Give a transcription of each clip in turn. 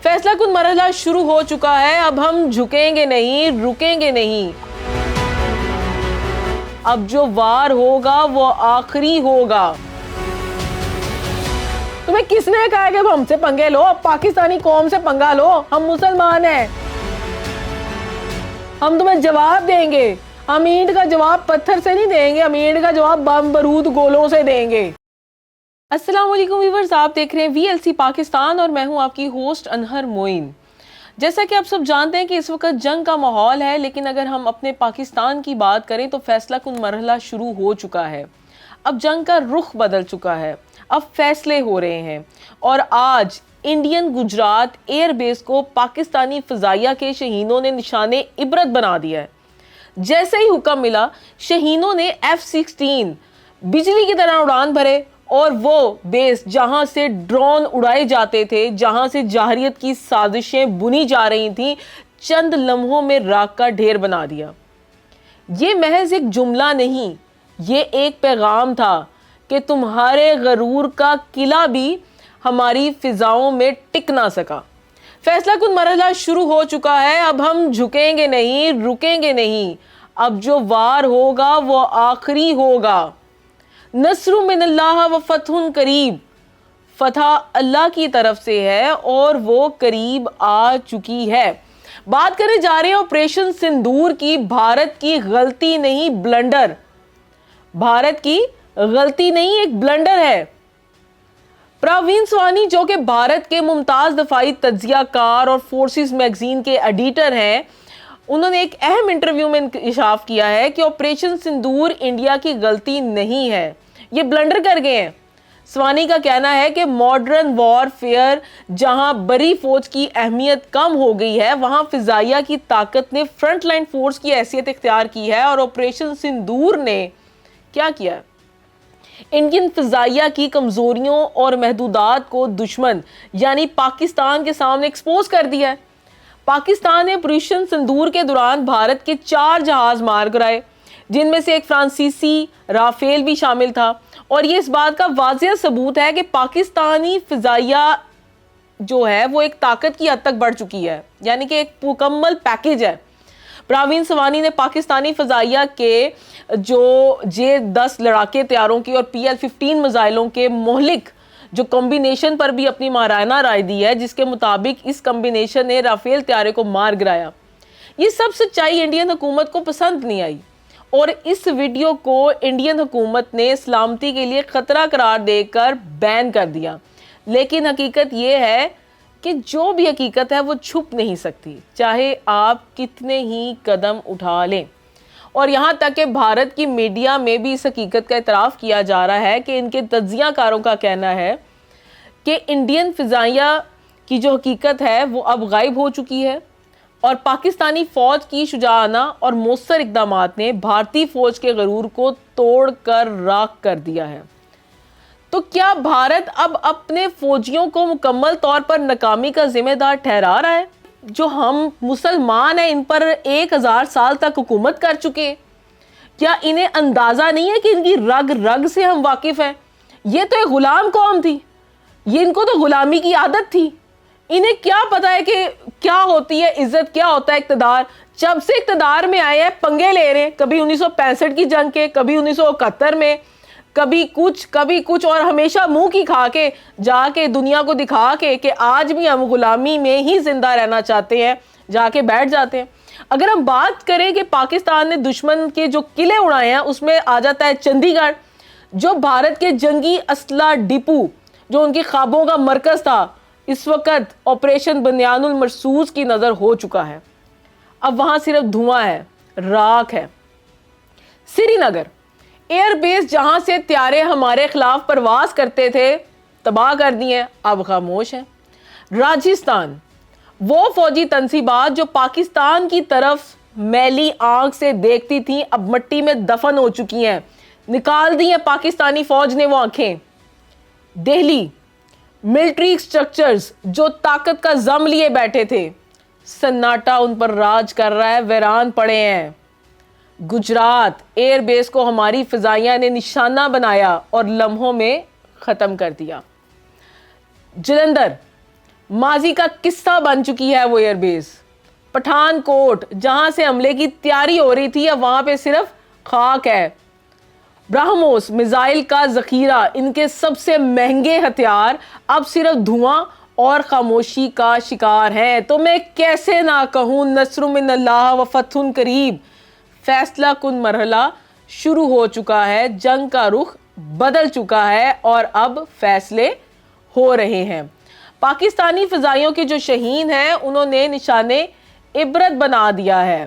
فیصلہ کن مرحلہ شروع ہو چکا ہے، اب ہم جھکیں گے نہیں، رکیں گے نہیں۔ اب جو وار ہوگا وہ آخری ہوگا۔ تمہیں کس نے کہا کہ ہم سے پنگے لو؟ اب پاکستانی قوم سے پنگا لو، ہم مسلمان ہیں، ہم تمہیں جواب دیں گے۔ ہم اینٹ کا جواب پتھر سے نہیں دیں گے، ہم اینٹ کا جواب بم بارود گولوں سے دیں گے۔ السلام علیکم ویورز، آپ دیکھ رہے ہیں VLC پاکستان اور میں ہوں آپ کی ہوسٹ انہر معین۔ جیسا کہ آپ سب جانتے ہیں کہ اس وقت جنگ کا ماحول ہے، لیکن اگر ہم اپنے پاکستان کی بات کریں تو فیصلہ کن مرحلہ شروع ہو چکا ہے۔ اب جنگ کا رخ بدل چکا ہے، اب فیصلے ہو رہے ہیں، اور آج انڈین گجرات ایئر بیس کو پاکستانی فضائیہ کے شہینوں نے نشان عبرت بنا دیا ہے۔ جیسے ہی حکم ملا، شہینوں نے F-16 بجلی کی طرح اڑان بھرے، اور وہ بیس جہاں سے ڈرون اڑائے جاتے تھے، جہاں سے جارحیت کی سازشیں بنی جا رہی تھیں، چند لمحوں میں راکھ کا ڈھیر بنا دیا۔ یہ محض ایک جملہ نہیں، یہ ایک پیغام تھا کہ تمہارے غرور کا قلعہ بھی ہماری فضاؤں میں ٹک نہ سکا۔ فیصلہ کن مرحلہ شروع ہو چکا ہے، اب ہم جھکیں گے نہیں، رکیں گے نہیں۔ اب جو وار ہوگا وہ آخری ہوگا۔ نصر من اللہ و فتح قریب، فتح اللہ کی طرف سے ہے اور وہ قریب آ چکی ہے۔ بات کرنے جا رہے ہیں آپریشن سندور کی۔ بھارت کی غلطی نہیں، بلنڈر۔ بھارت کی غلطی نہیں، ایک بلنڈر ہے۔ پراوین سوانی جو کہ بھارت کے ممتاز دفاعی تجزیہ کار اور فورسز میگزین کے ایڈیٹر ہیں، انہوں نے ایک اہم انٹرویو میں انکشاف کیا ہے کہ آپریشن سندور انڈیا کی غلطی نہیں ہے، یہ بلنڈر کر گئے ہیں۔ سوانی کا کہنا ہے کہ ماڈرن وار فیئر جہاں بری فوج کی اہمیت کم ہو گئی ہے، وہاں فضائیہ کی طاقت نے فرنٹ لائن فورس کی حیثیت اختیار کی ہے، اور آپریشن سندور نے کیا کیا ہے؟ انڈین فضائیہ کی کمزوریوں اور محدودات کو دشمن یعنی پاکستان کے سامنے ایکسپوز کر دیا ہے۔ پاکستان نے آپریشن سندور کے دوران بھارت کے 4 جہاز مار گرائے، جن میں سے ایک فرانسیسی رافیل بھی شامل تھا، اور یہ اس بات کا واضح ثبوت ہے کہ پاکستانی فضائیہ جو ہے وہ ایک طاقت کی حد تک بڑھ چکی ہے، یعنی کہ ایک مکمل پیکج ہے۔ پراوین سوانی نے پاکستانی فضائیہ کے جو J-10 لڑاکے طیاروں کی اور PL-15 میزائلوں کے مہلک جو کمبینیشن پر بھی اپنی ماہرانہ رائے دی ہے، جس کے مطابق اس کمبینیشن نے رافیل طیارے کو مار گرایا۔ یہ سب سچائی انڈین حکومت کو پسند نہیں آئی، اور اس ویڈیو کو انڈین حکومت نے سلامتی کے لیے خطرہ قرار دے کر بین کر دیا۔ لیکن حقیقت یہ ہے کہ جو بھی حقیقت ہے وہ چھپ نہیں سکتی، چاہے آپ کتنے ہی قدم اٹھا لیں۔ اور یہاں تک کہ بھارت کی میڈیا میں بھی اس حقیقت کا اعتراف کیا جا رہا ہے کہ ان کے تجزیہ کاروں کا کہنا ہے کہ انڈین فضائیہ کی جو حقیقت ہے وہ اب غائب ہو چکی ہے، اور پاکستانی فوج کی شجاعانہ اور مؤثر اقدامات نے بھارتی فوج کے غرور کو توڑ کر راکھ کر دیا ہے۔ تو کیا بھارت اب اپنے فوجیوں کو مکمل طور پر ناکامی کا ذمہ دار ٹھہرا رہا ہے؟ جو ہم مسلمان ہیں ان پر 1000 سال تک حکومت کر چکے، کیا انہیں اندازہ نہیں ہے کہ ان کی رگ رگ سے ہم واقف ہیں؟ یہ تو ایک غلام قوم تھی، یہ ان کو تو غلامی کی عادت تھی۔ انہیں کیا پتا ہے کہ کیا ہوتی ہے عزت، کیا ہوتا ہے اقتدار؟ جب سے اقتدار میں آئے ہیں پنگے لے رہے ہیں، کبھی 1965 کی جنگ کے، کبھی 1971 میں، کبھی کچھ، اور ہمیشہ منہ کی کھا کے جا کے دنیا کو دکھا کے کہ آج بھی ہم غلامی میں ہی زندہ رہنا چاہتے ہیں، جا کے بیٹھ جاتے ہیں۔ اگر ہم بات کریں کہ پاکستان نے دشمن کے جو قلعے اڑائے ہیں، اس میں آ جاتا ہے چندی گڑھ، جو بھارت کے جنگی اسلحہ ڈپو، جو ان کی خوابوں کا مرکز تھا، اس وقت آپریشن بنیان المرصوص کی نظر ہو چکا ہے۔ اب وہاں صرف دھواں ہے، راکھ ہے۔ سری نگر ایئر بیس جہاں سے طیارے ہمارے خلاف پرواز کرتے تھے، تباہ کر دیے، اب خاموش ہیں۔ راجستھان وہ فوجی تنصیبات جو پاکستان کی طرف میلی آنکھ سے دیکھتی تھیں، اب مٹی میں دفن ہو چکی ہیں، نکال دی ہیں پاکستانی فوج نے وہ آنکھیں۔ دہلی ملٹری اسٹرکچرز جو طاقت کا زم لیے بیٹھے تھے، سناٹا ان پر راج کر رہا ہے، ویران پڑے ہیں۔ گجرات ایئر بیس کو ہماری فضائیہ نے نشانہ بنایا اور لمحوں میں ختم کر دیا۔ جلندھر ماضی کا قصہ بن چکی ہے وہ ایئر بیس. پٹھان کوٹ جہاں سے حملے کی تیاری ہو رہی تھی اب وہاں پہ صرف خاک ہے. برہموس میزائل کا ذخیرہ، ان کے سب سے مہنگے ہتھیار اب صرف دھواں اور خاموشی کا شکار ہیں. تو میں کیسے نہ کہوں نصر من اللہ و فتح قریب. فیصلہ کن مرحلہ شروع ہو چکا ہے، جنگ کا رخ بدل چکا ہے اور اب فیصلے ہو رہے ہیں. پاکستانی فضائیوں کے جو شہین ہیں انہوں نے نشانے عبرت بنا دیا ہے.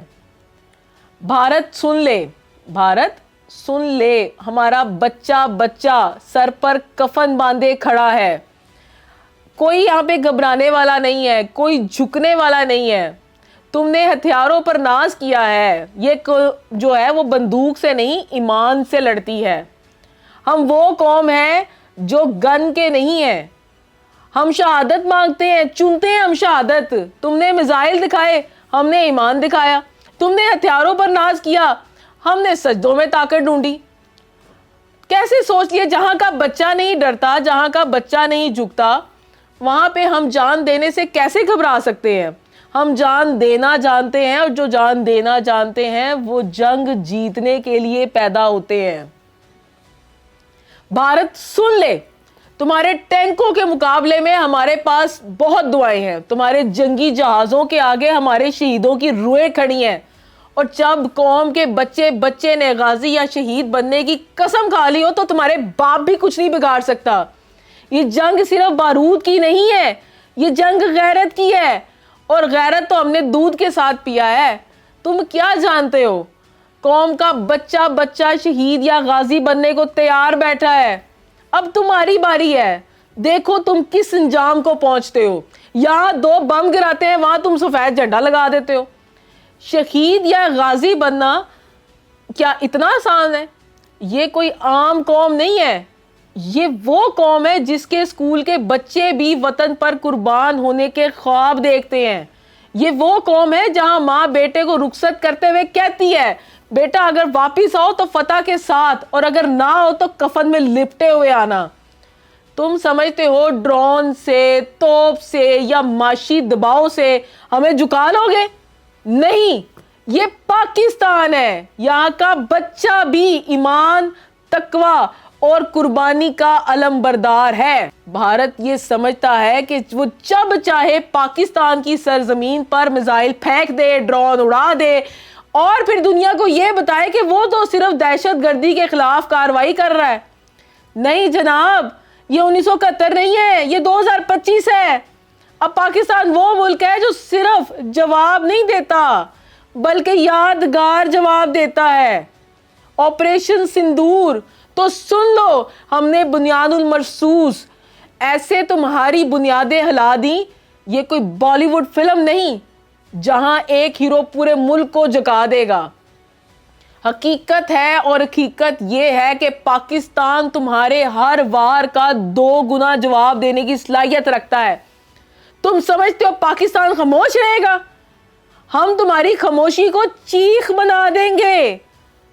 بھارت سن لے، بھارت سن لے، ہمارا بچہ بچہ سر پر کفن باندھے کھڑا ہے. کوئی یہاں پہ گھبرانے والا نہیں ہے، کوئی جھکنے والا نہیں ہے. تم نے ہتھیاروں پر ناز کیا ہے، یہ جو ہے وہ بندوق سے نہیں ایمان سے لڑتی ہے. ہم وہ قوم ہیں جو گن کے نہیں ہیں. ہم شہادت مانگتے ہیں، چنتے ہیں ہم شہادت. تم نے میزائل دکھائے، ہم نے ایمان دکھایا. تم نے ہتھیاروں پر ناز کیا، ہم نے سجدوں میں طاقت ڈھونڈی. کیسے سوچ لیے جہاں کا بچہ نہیں ڈرتا، جہاں کا بچہ نہیں جھکتا، وہاں پہ ہم جان دینے سے کیسے گھبرا سکتے ہیں؟ ہم جان دینا جانتے ہیں، اور جو جان دینا جانتے ہیں وہ جنگ جیتنے کے لیے پیدا ہوتے ہیں. بھارت سن لے، تمہارے ٹینکوں کے مقابلے میں ہمارے پاس بہت دعائیں ہیں. تمہارے جنگی جہازوں کے آگے ہمارے شہیدوں کی روحیں کھڑی ہیں. اور جب قوم کے بچے نے غازی یا شہید بننے کی قسم کھا لی ہو تو تمہارے باپ بھی کچھ نہیں بگاڑ سکتا. یہ جنگ صرف بارود کی نہیں ہے، یہ جنگ غیرت کی ہے. اور غیرت تو ہم نے دودھ کے ساتھ پیا ہے. تم کیا جانتے ہو؟ قوم کا بچہ شہید یا غازی بننے کو تیار بیٹھا ہے. اب تمہاری باری ہے. دیکھو تم کس انجام کو پہنچتے ہو. یہاں 2 بم گراتے ہیں، وہاں تم سفید جھنڈا لگا دیتے ہو. شہید یا غازی بننا کیا اتنا آسان ہے؟ یہ کوئی عام قوم نہیں ہے. یہ وہ قوم ہے جس کے اسکول کے بچے بھی وطن پر قربان ہونے کے خواب دیکھتے ہیں. یہ وہ قوم ہے جہاں ماں بیٹے کو رخصت کرتے ہوئے کہتی ہے بیٹا اگر واپس آؤ تو فتح کے ساتھ، اور اگر نہ ہو تو کفن میں لپٹے ہوئے آنا. تم سمجھتے ہو ڈرون سے، توپ سے یا معاشی دباؤ سے ہمیں جھکا لو گے؟ نہیں، یہ پاکستان ہے. یہاں کا بچہ بھی ایمان، تقوی اور قربانی کا علم بردار ہے. بھارت یہ سمجھتا ہے کہ وہ جب چاہے پاکستان کی سرزمین پر میزائل پھینک دے، ڈرون اڑا دے، اور پھر دنیا کو یہ بتائے کہ وہ تو صرف دہشت گردی کے خلاف کارروائی کر رہا ہے. نہیں جناب، یہ 1971 نہیں ہے، یہ 2025 ہے. اب پاکستان وہ ملک ہے جو صرف جواب نہیں دیتا بلکہ یادگار جواب دیتا ہے. آپریشن سندور تو سن لو، ہم نے بنیاد المرصوص ایسے تمہاری بنیادیں ہلا دیں. یہ کوئی بالی ووڈ فلم نہیں جہاں ایک ہیرو پورے ملک کو جگا دے گا. حقیقت ہے، اور حقیقت یہ ہے کہ پاکستان تمہارے ہر وار کا 2 گنا جواب دینے کی صلاحیت رکھتا ہے. تم سمجھتے ہو پاکستان خاموش رہے گا؟ ہم تمہاری خاموشی کو چیخ بنا دیں گے،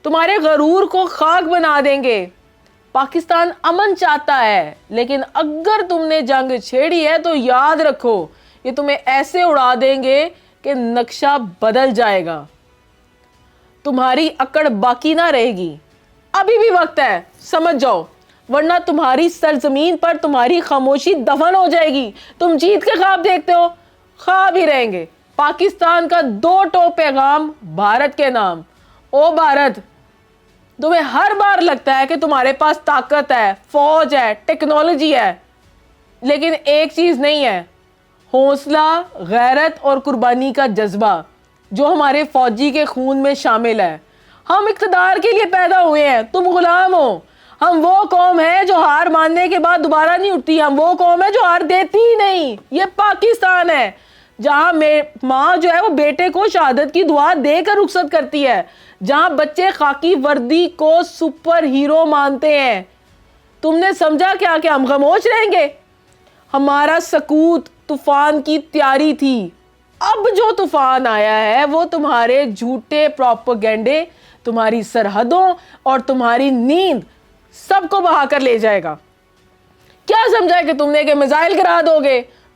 تمہارے غرور کو خاک بنا دیں گے. پاکستان امن چاہتا ہے، لیکن اگر تم نے جنگ چھیڑی ہے تو یاد رکھو یہ تمہیں ایسے اڑا دیں گے کہ نقشہ بدل جائے گا. تمہاری اکڑ باقی نہ رہے گی. ابھی بھی وقت ہے، سمجھ جاؤ، ورنہ تمہاری سرزمین پر تمہاری خاموشی دفن ہو جائے گی. تم جیت کے خواب دیکھتے ہو، خواب ہی رہیں گے. پاکستان کا 2 ٹوک پیغام بھارت کے نام. او بھارت، تمہیں ہر بار لگتا ہے کہ تمہارے پاس طاقت ہے، فوج ہے، ٹیکنالوجی ہے، لیکن ایک چیز نہیں ہے، حوصلہ، غیرت اور قربانی کا جذبہ جو ہمارے فوجی کے خون میں شامل ہے. ہم اقتدار کے لیے پیدا ہوئے ہیں، تم غلام ہو. ہم وہ قوم ہے جو ہار ماننے کے بعد دوبارہ نہیں اٹھتی. ہم وہ قوم ہے جو ہار دیتی ہی نہیں. یہ پاکستان ہے جہاں ماں جو ہے وہ بیٹے کو شہادت کی دعا دے کر رخصت کرتی ہے، جہاں بچے خاکی وردی کو سپر ہیرو مانتے ہیں. تم نے سمجھا کیا کہ ہم خاموش رہیں گے؟ ہمارا سکوت طوفان کی تیاری تھی. اب جو طوفان آیا ہے وہ تمہارے جھوٹے پروپیگنڈے، تمہاری سرحدوں اور تمہاری نیند سب کو بہا کر لے جائے گا. کیا سمجھا کہ تم نے کہ میزائل گرا دو گے،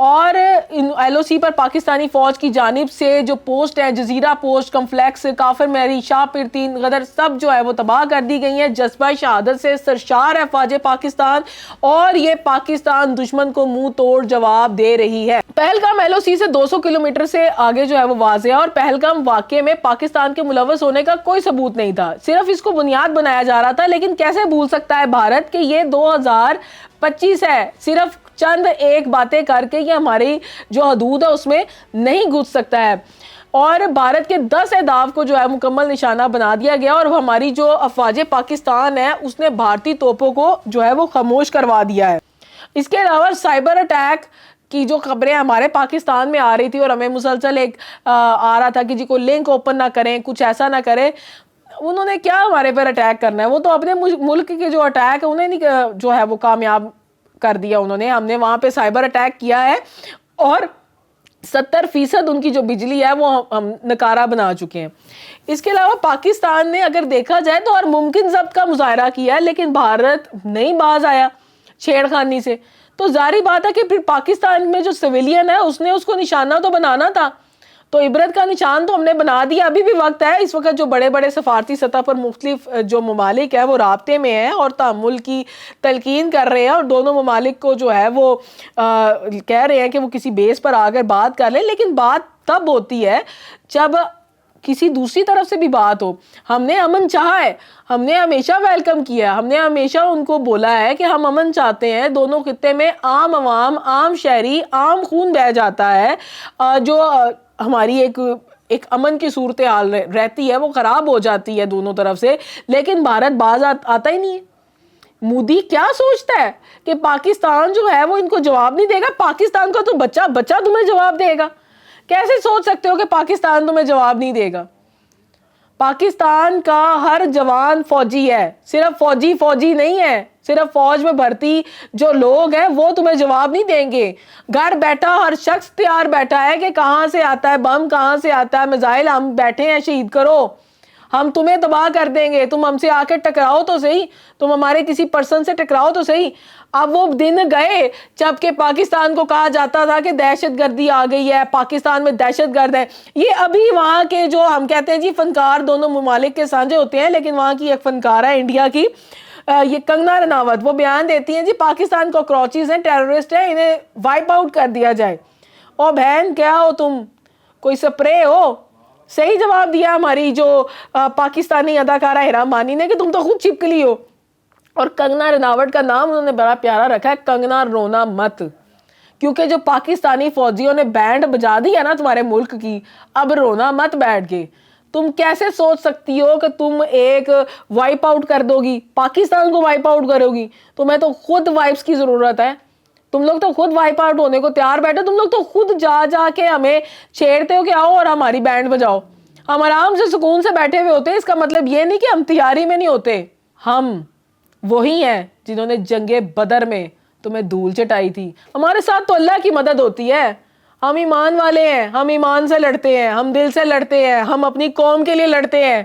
اور ایل او سی پر پاکستانی فوج کی جانب سے جو پوسٹ ہے، جزیرہ پوسٹ، کمپلیکس، کافر میری، شاہ پیر 3 غدر، سب جو ہے وہ تباہ کر دی گئی ہیں. جذبہ شہادت سے سرشار ہے فوج پاکستان، اور یہ پاکستان دشمن کو منہ توڑ جواب دے رہی ہے. پہلگام ایل او سی سے 200 کلومیٹر سے آگے جو ہے وہ واضح ہے، اور پہلگام واقعے میں پاکستان کے ملوث ہونے کا کوئی ثبوت نہیں تھا، صرف اس کو بنیاد بنایا جا رہا تھا. لیکن کیسے بھول سکتا ہے بھارت کہ یہ 2025 ہے، صرف چند ایک باتیں کر کے یہ ہماری جو حدود ہے اس میں نہیں گھس سکتا ہے. اور بھارت کے 10 اہداف کو جو ہے مکمل نشانہ بنا دیا گیا، اور ہماری جو افواج پاکستان ہے اس نے بھارتی توپوں کو جو ہے وہ خاموش کروا دیا ہے. اس کے علاوہ سائبر اٹیک کی جو خبریں ہمارے پاکستان میں آ رہی تھی، اور ہمیں مسلسل ایک آ رہا تھا کہ جی کوئی لنک اوپن نہ کریں، کچھ ایسا نہ کریں. انہوں نے کیا ہمارے پر اٹیک کرنا ہے؟ وہ تو اپنے ملک کے جو اٹیک ہے انہیں نہیں جو ہے وہ کامیاب کر دیا انہوں نے. ہم نے وہاں پہ سائبر اٹیک کیا ہے، اور 70% ان کی جو بجلی ہے وہ ہم نکارہ بنا چکے ہیں. اس کے علاوہ پاکستان نے اگر دیکھا جائے تو ہر ممکن ضبط کا مظاہرہ کیا ہے، لیکن بھارت نہیں باز آیا چھیڑ خانی سے. تو ظاہری بات ہے کہ پھر پاکستان میں جو سویلین ہے اس نے اس کو نشانہ تو بنانا تھا، تو عبرت کا نشان تو ہم نے بنا دیا. ابھی بھی وقت ہے. اس وقت جو بڑے بڑے سفارتی سطح پر مختلف جو ممالک ہیں وہ رابطے میں ہیں اور تحمل کی تلقین کر رہے ہیں، اور دونوں ممالک کو جو ہے وہ کہہ رہے ہیں کہ وہ کسی بیس پر آ کر بات کر لیں. لیکن بات تب ہوتی ہے جب کسی دوسری طرف سے بھی بات ہو. ہم نے امن چاہا ہے، ہم نے ہمیشہ ویلکم کیا، ہم نے ہمیشہ ان کو بولا ہے کہ ہم امن چاہتے ہیں. دونوں خطے میں عام عوام، عام شہری، عام خون بہہ جاتا ہے. جو ہماری ایک امن کی صورتحال رہتی ہے وہ خراب ہو جاتی ہے دونوں طرف سے. لیکن بھارت باز آتا ہی نہیں ہے. مودی کیا سوچتا ہے کہ پاکستان جو ہے وہ ان کو جواب نہیں دے گا؟ پاکستان کا تو بچہ تمہیں جواب دے گا. کیسے سوچ سکتے ہو کہ پاکستان تمہیں جواب نہیں دے گا؟ پاکستان کا ہر جوان فوجی ہے، صرف فوجی نہیں ہے. صرف فوج میں بھرتی جو لوگ ہیں وہ تمہیں جواب نہیں دیں گے. گھر بیٹھا ہر شخص تیار بیٹھا ہے کہ کہاں سے آتا ہے بم، کہاں سے آتا ہے میزائل، ہم بیٹھے ہیں شہید کرو، ہم تمہیں تباہ کر دیں گے. تم ہم سے آ کے ٹکراؤ تو صحیح، تم ہمارے کسی پرسن سے ٹکراؤ تو صحیح. اب وہ دن گئے جب کہ پاکستان کو کہا جاتا تھا کہ دہشت گردی آ گئی ہے، پاکستان میں دہشت گرد ہے. یہ ابھی وہاں کے جو ہم کہتے ہیں جی فنکار دونوں ممالک کے سانجے ہوتے ہیں، لیکن وہاں کی ایک فنکار ہے انڈیا کی، یہ کنگنا رناوت، وہ بیان دیتی ہیں جی پاکستان کاکروچز ہیں، ٹیررسٹ ہیں، انہیں وائپ آؤٹ کر دیا جائے. او بہن کیا ہو تم؟ کوئی سپرے ہو؟ صحیح جواب دیا ہماری جو پاکستانی اداکارہ ہیرا مانی نے کہ تم تو خود چپکلی ہو. اور کنگنا رناوٹ کا نام انہوں نے بڑا پیارا رکھا ہے، کنگنا رونا مت، کیونکہ جو پاکستانی فوجیوں نے بینڈ بجا دی ہے نا تمہارے ملک کی، اب رونا مت بیٹھ کے. تم کیسے سوچ سکتی ہو کہ تم ایک وائپ آؤٹ کر دو گی، پاکستان کو وائپ آؤٹ کرو گی؟ تمہیں تو خود وائپس کی ضرورت ہے. تم لوگ تو خود وائپ آؤٹ ہونے کو تیار بیٹھے. تم لوگ تو خود جا کے ہمیں چھیڑتے ہو کہ آؤ اور ہماری بینڈ بجاؤ. ہم آرام سے سکون سے بیٹھے ہوئے ہوتے ہیں. اس کا مطلب یہ نہیں کہ ہم تیاری میں نہیں ہوتے. ہم وہی ہیں جنہوں نے جنگ بدر میں تمہیں دھول چٹائی تھی. ہمارے ساتھ تو اللہ کی مدد ہوتی ہے. ہم ایمان والے ہیں، ہم ایمان سے لڑتے ہیں، ہم دل سے لڑتے ہیں، ہم اپنی قوم کے لیے لڑتے ہیں،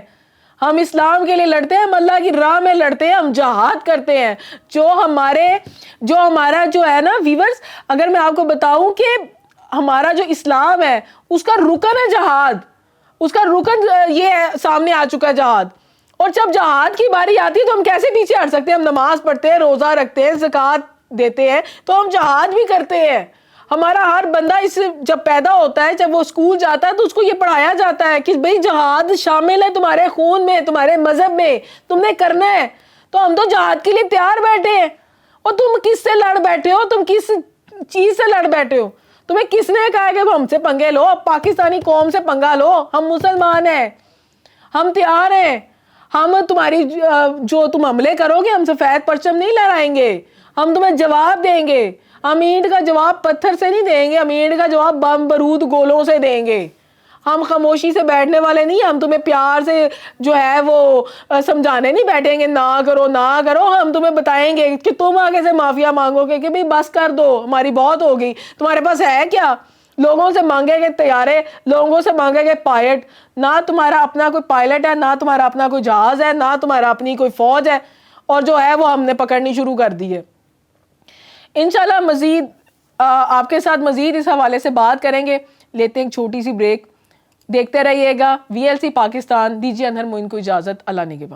ہم اسلام کے لیے لڑتے ہیں، ہم اللہ کی راہ میں لڑتے ہیں، ہم جہاد کرتے ہیں. جو ہمارا جو ہے نا ویورز، اگر میں آپ کو بتاؤں کہ ہمارا جو اسلام ہے اس کا رکن ہے جہاد، اس کا رکن یہ ہے، سامنے آ چکا ہے جہاد. اور جب جہاد کی باری آتی ہے تو ہم کیسے پیچھے ہٹ سکتے ہیں؟ ہم نماز پڑھتے ہیں، روزہ رکھتے ہیں، زکوٰۃ دیتے ہیں، تو ہم جہاد بھی کرتے ہیں. ہمارا ہر بندہ اس جب پیدا ہوتا ہے، جب وہ اسکول جاتا ہے تو اس کو یہ پڑھایا جاتا ہے کہ بھئی جہاد شامل ہے تمہارے خون میں، تمہارے مذہب میں، تم نے کرنا ہے. تو ہم تو جہاد کے لیے تیار بیٹھے ہیں. اور تم کس سے لڑ بیٹھے ہو؟ تم کس چیز سے لڑ بیٹھے ہو؟ تمہیں کس نے کہا کہ ہم سے پنگے لو؟ پاکستانی قوم سے پنگا لو. ہم مسلمان ہیں، ہم تیار ہیں. ہم تمہاری جو تم حملے کرو گے ہم سفید پرچم نہیں لہرائیں گے، ہم تمہیں جواب دیں گے. ہم اینٹ کا جواب پتھر سے نہیں دیں گے، ہم اینٹ کا جواب بم بارود گولوں سے دیں گے. ہم خاموشی سے بیٹھنے والے نہیں. ہم تمہیں پیار سے جو ہے وہ سمجھانے نہیں بیٹھیں گے نہ کرو نہ کرو. ہم تمہیں بتائیں گے کہ تم آگے سے معافیا مانگو گے کہ بھئی بس کر دو، ہماری بہت ہو گئی. تمہارے پاس ہے کیا؟ لوگوں سے مانگے گے طیارے، لوگوں سے مانگے گے پائلٹ. نہ تمہارا اپنا کوئی پائلٹ ہے، نہ تمہارا اپنا کوئی جہاز ہے، نہ تمہارا اپنی کوئی فوج ہے. اور جو ہے وہ ہم نے پکڑنی شروع کر دی ہے. انشاءاللہ مزید آپ کے ساتھ مزید اس حوالے سے بات کریں گے. لیتے ہیں ایک چھوٹی سی بریک. دیکھتے رہیے گا VLC پاکستان. دیجیے انہر معین کو اجازت. اللہ نگہبان.